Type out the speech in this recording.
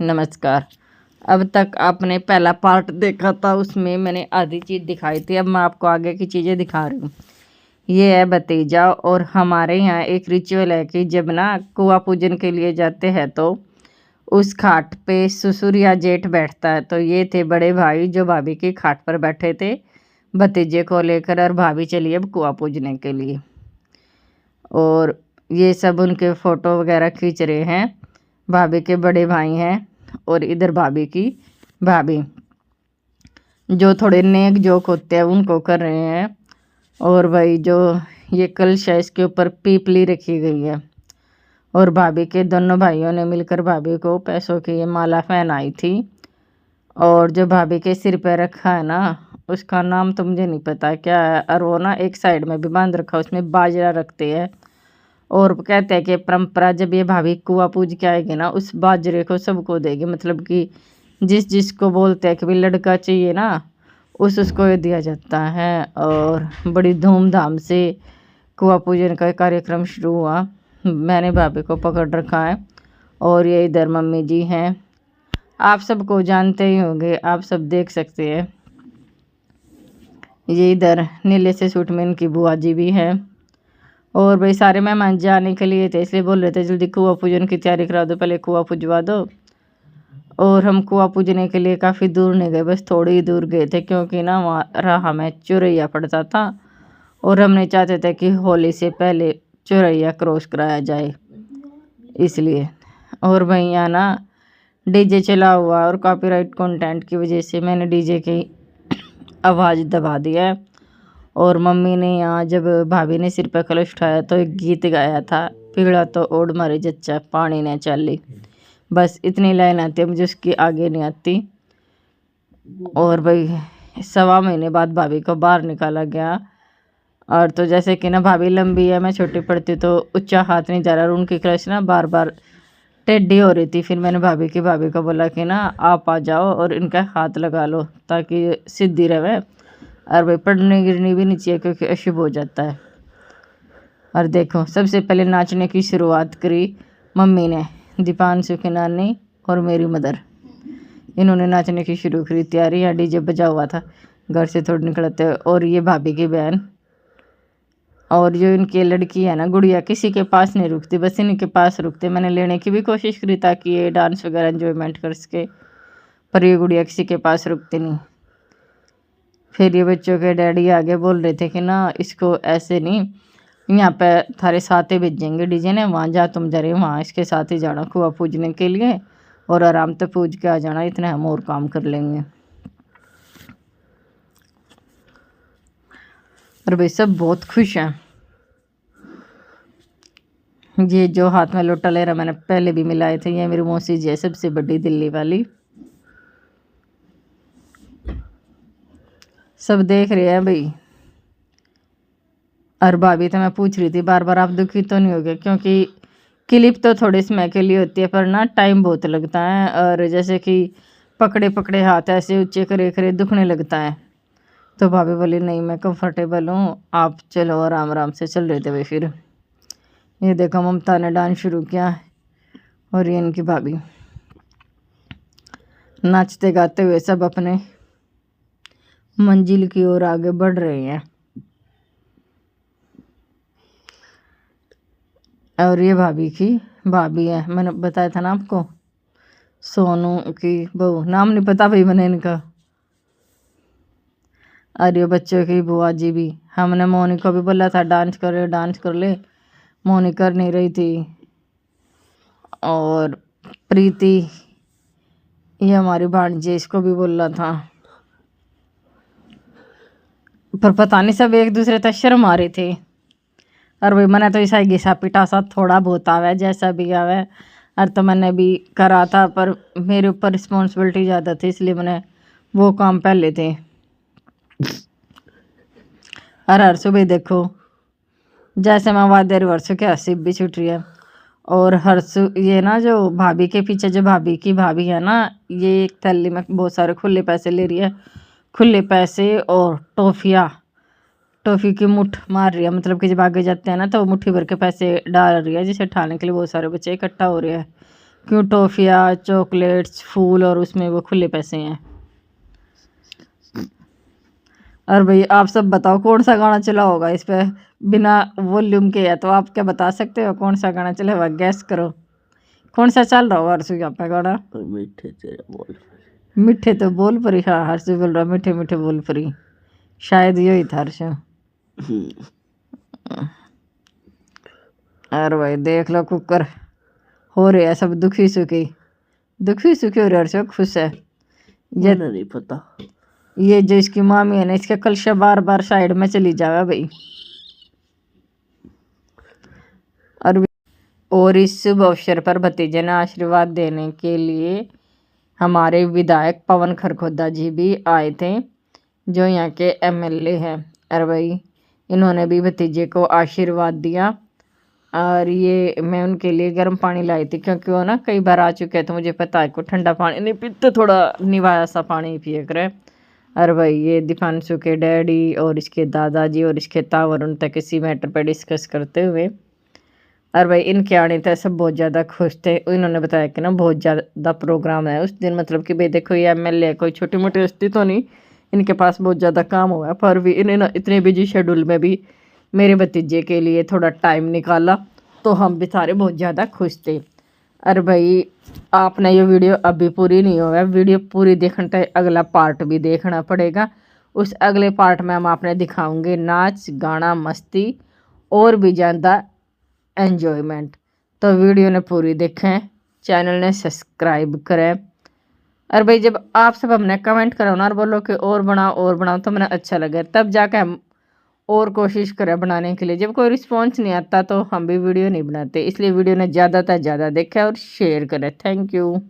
नमस्कार। अब तक आपने पहला पार्ट देखा था, उसमें मैंने आधी चीज़ दिखाई थी। अब मैं आपको आगे की चीज़ें दिखा रही हूँ। ये है भतीजा, और हमारे यहाँ एक रिचुअल है कि जब ना कुआं पूजन के लिए जाते हैं तो उस खाट पे ससुर या जेठ बैठता है। तो ये थे बड़े भाई जो भाभी की खाट पर बैठे थे भतीजे को लेकर, और भाभी चली अब कुआं पूजने के लिए। और ये सब उनके फ़ोटो वगैरह खींच रहे हैं। भाभी के बड़े भाई हैं, और इधर भाभी की भाभी जो थोड़े नेक जोक होते हैं उनको कर रहे हैं। और भाई जो ये कलश है इसके ऊपर पीपली रखी गई है, और भाभी के दोनों भाइयों ने मिलकर भाभी को पैसों की ये माला पहनाई थी। और जो भाभी के सिर पे रखा है ना, उसका नाम तो मुझे नहीं पता क्या है, और वो ना एक साइड में भी बांध रखा, उसमें बाजरा रखते हैं। और कहते हैं कि परंपरा, जब ये भाभी कुआं पूज के आएगी ना, उस बाजरे को सबको देगी। मतलब कि जिस जिसको बोलते हैं कि भाई लड़का चाहिए ना, उसको ये दिया जाता है। और बड़ी धूमधाम से कुआं पूजन का कार्यक्रम शुरू हुआ। मैंने भाभी को पकड़ रखा है, और ये इधर मम्मी जी हैं। आप सबको जानते ही होंगे, आप सब देख सकते हैं। ये इधर नीले से सूट में इनकी बुआ जी भी है। और भाई सारे मेहमान जाने के लिए थे, इसलिए बोल रहे थे जल्दी कुआं पूजन की तैयारी करा दो, पहले कुआं पूजवा दो। और हम कुआं पूजने के लिए काफ़ी दूर नहीं गए, बस थोड़ी ही दूर गए थे, क्योंकि ना वहाँ राह में चौरैया पड़ता था, और हमने चाहते थे कि होली से पहले चौरैया क्रॉस कराया जाए, इसलिए। और भैया ना डीजे चला हुआ, और कॉपीराइट कंटेंट की वजह से मैंने डीजे की आवाज़ दबा दिया है। और मम्मी ने यहाँ जब भाभी ने सिर पर कलश उठाया तो एक गीत गाया था, पिघला तो ओढ़ मारे जच्चा पानी ने चाली। बस इतनी लाइन आती है, मुझे उसकी आगे नहीं आती। और भाई 1.25 महीने बाद भाभी को बाहर निकाला गया। और तो जैसे कि ना भाभी लंबी है, मैं छोटी पड़ती, तो ऊंचा हाथ नहीं जा रहा, और उनकी कलश ना बार बार टेढ़ी हो रही थी। फिर मैंने भाभी को बोला कि ना आप आ जाओ और इनका हाथ लगा लो ताकि सीधी रहे। और भाई पड़ने गिरनी भी नहीं चाहिए, क्योंकि अशुभ हो जाता है। और देखो, सबसे पहले नाचने की शुरुआत करी मम्मी ने, दीपांशु की नानी और मेरी मदर, इन्होंने नाचने की शुरू करी तैयारी। यहाँ डीजे बजा हुआ था, घर से थोड़ी निकलते। और ये भाभी की बहन, और जो इनकी लड़की है ना गुड़िया, किसी के पास नहीं रुकती, बस इनके पास रुकते। मैंने लेने की भी कोशिश करी ताकि ये डांस वगैरह एंजॉयमेंट कर सके, पर ये गुड़िया किसी के पास रुकती नहीं। फिर ये बच्चों के डैडी आगे बोल रहे थे कि ना इसको ऐसे नहीं, यहाँ पे थारे साथ ही भेजेंगे डीजे ने, वहाँ जा तुम जा रहे वहाँ इसके साथ ही जाना कुआं पूजने के लिए, और आराम से पूज के आ जाना, इतना हम और काम कर लेंगे। और भाई सब बहुत खुश हैं। ये जो हाथ में लोटा ले रहा, मैंने पहले भी मिलाए थे, ये मेरी मौसी जी है, सबसे बड़ी दिल्ली वाली। सब देख रहे हैं भाई। और भाभी तो मैं पूछ रही थी बार बार, आप दुखी तो नहीं हो गए, क्योंकि क्लिप तो थोड़े समय के लिए होती है, पर ना टाइम बहुत लगता है। और जैसे कि पकड़े पकड़े हाथ ऐसे ऊंचे करे करे दुखने लगता है। तो भाभी बोली नहीं मैं कंफर्टेबल हूँ, आप चलो। आराम आराम से चल रहे थे भाई। फिर ये देखो ममता ने डांस शुरू किया, और ये इनकी भाभी नाचते गाते हुए सब अपने मंजिल की ओर आगे बढ़ रहे हैं। और ये भाभी की भाभी है, मैंने बताया था ना आपको, सोनू की बहू। नाम नहीं पता भाई मैंने इनका। और ये बच्चों की बुआ जी भी। हमने मोनी को भी बोला था डांस कर ले, मोनी कर नहीं रही थी। और प्रीति, ये हमारी भांजी, इसको भी बोला था, पर पता नहीं सब एक दूसरे तक शर्म आ रहे थे। और भाई मैंने तो ऐसा घिसा पिटा सा थोड़ा बहुत आवे, जैसा भी आवे। और तो मैंने भी करा था, पर मेरे ऊपर रिस्पॉन्सिबिलिटी ज़्यादा थी, इसलिए मैंने वो काम पहले थे। और हर सुबह देखो, जैसे मैं वादे वर्षों के हंसी भी छूट रही है। और हर्षु, ये ना जो भाभी के पीछे जो भाभी की भाभी है ना, ये एक थैली में बहुत सारे खुले पैसे ले रही है। खुले पैसे और टॉफियाँ, टॉफ़ी की मुठ मार रही है। मतलब कि जब आगे जाते हैं ना तो मुट्ठी भर के पैसे डाल रही है, जिसे उठाने के लिए बहुत सारे बच्चे इकट्ठा हो रहे हैं। क्यों टॉफिया, चॉकलेट्स, फूल और उसमें वो खुले पैसे हैं। और भाई आप सब बताओ कौन सा गाना चला होगा इस पे बिना वॉल्यूम के, है तो आप क्या बता सकते हो कौन सा गाना चला हुआ, गैस करो कौन सा चल रहा होगा हर्षु यहाँ पे गाना। मीठे तेरे बोल, मीठे तो बोल परी, हाँ हर्षु बोल रहा मीठे मीठे बोल परी, शायद यही था हर्षु। और भाई देख लो कुकर हो रहे हैं सब दुखी सुखी हो रहे हर्षु, खुश है ये नहीं पता। ये जो इसकी मामी है ना इसके कलशा बार बार साइड में चली जावे भाई। और इस शुभ अवसर पर भतीजे ने आशीर्वाद देने के लिए हमारे विधायक पवन खरखोदा जी भी आए थे, जो यहाँ के एमएलए हैं। अरे भाई इन्होंने भी भतीजे को आशीर्वाद दिया और ये मैं उनके लिए गर्म पानी लाई थी क्योंकि वो ना कई बार आ चुके हैं तो मुझे पता है को ठंडा पानी नहीं पीते, थोड़ा निवाया सा पानी पिए करे। अरे भाई ये दीपांशु के डैडी और इसके दादाजी और इसके तावर उन तक इसी मैटर पर डिस्कस करते हुए, और भाई इनके आने तक सब बहुत ज़्यादा खुश थे। इन्होंने बताया कि ना बहुत ज़्यादा प्रोग्राम है उस दिन, मतलब कि भाई देखो ये एमएलए कोई छोटी मोटी हस्ती तो नहीं, इनके पास बहुत ज़्यादा काम हुआ है, पर भी इन्हें इतने बिजी शेड्यूल में भी मेरे भतीजे के लिए थोड़ा टाइम निकाला, तो हम भी सारे बहुत ज़्यादा खुश थे। अरे भाई आपने ये वीडियो अभी पूरी नहीं हुआ है, वीडियो पूरी देखने तक अगला पार्ट भी देखना पड़ेगा। उस अगले पार्ट में हम आपने दिखाऊंगे नाच गाना मस्ती और भी ज़्यादा एन्जॉयमेंट। तो वीडियो ने पूरी देखें, चैनल ने सब्सक्राइब करें। और भाई जब आप सब हमने कमेंट करो ना और बोलो कि और बनाओ तो मैंने अच्छा लगे, तब जाके हम और कोशिश करें बनाने के लिए। जब कोई रिस्पॉन्स नहीं आता तो हम भी वीडियो नहीं बनाते, इसलिए वीडियो ने ज़्यादा से ज़्यादा देखें और शेयर करें। Thank you.